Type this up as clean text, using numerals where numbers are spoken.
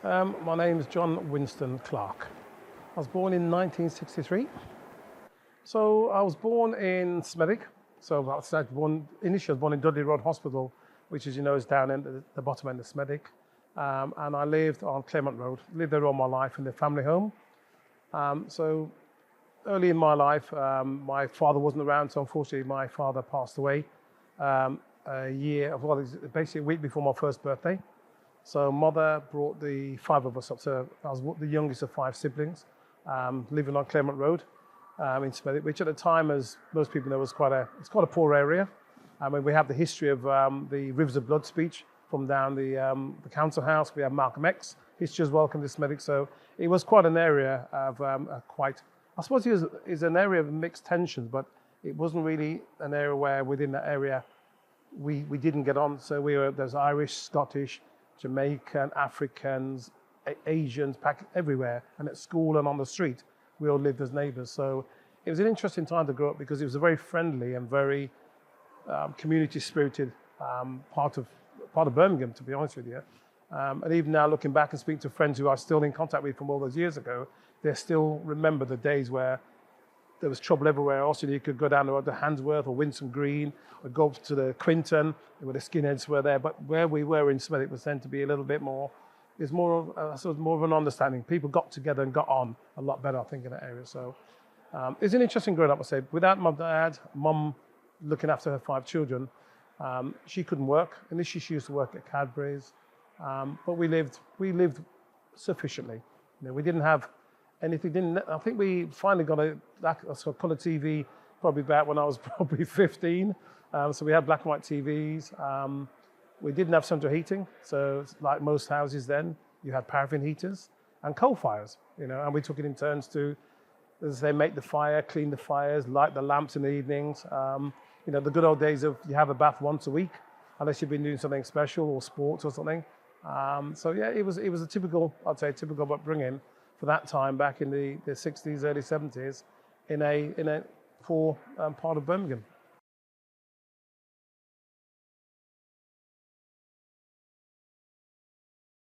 My name is John Winston Clarke. I was born in 1963. So I was born in Smethwick. So initially I was born in Dudley Road Hospital, which, as you know, is down in the bottom end of Smethwick. And I lived on Claremont Road, lived there all my life in the family home. So early in my life, my father wasn't around, so unfortunately my father passed away basically a week before my first birthday. So mother brought the five of us up. So I was the youngest of five siblings, living on Claremont Road in Smethwick, which at the time, as most people know, was quite a poor area. I mean, we have the history of the Rivers of Blood speech from down the council house. We have Malcolm X history as well, come to Smethwick. So it was quite an area of I suppose it was an area of mixed tensions, but it wasn't really an area where within that area we didn't get on. So there's Irish, Scottish, Jamaican, Africans, Asians, everywhere. And at school and on the street, we all lived as neighbours. So it was an interesting time to grow up because it was a very friendly and very community-spirited part of Birmingham, to be honest with you. And even now, looking back and speaking to friends who I'm still in contact with from all those years ago, they still remember the days where there was trouble everywhere. Also, you could go down the road to Handsworth or Winston Green, or go up to the Quinton, where the skinheads were there. But where we were in Smethwick was tend to be a little bit more. It's more of an understanding. People got together and got on a lot better, I think, in that area. So it's an interesting growing up. I say, without my dad, mum looking after her five children, she couldn't work. Initially, she used to work at Cadbury's, but we lived sufficiently. You know, we didn't have anything. I think we finally got a colour TV probably about when I was probably 15. So we had black and white TVs. We didn't have central heating, so like most houses then, you had paraffin heaters and coal fires. You know, and we took it in turns to, as they make the fire, clean the fires, light the lamps in the evenings. You know, the good old days of you have a bath once a week, unless you've been doing something special or sports or something. So yeah, it was a typical upbringing for that time back in the 60s, early 70s, in a poor part of Birmingham.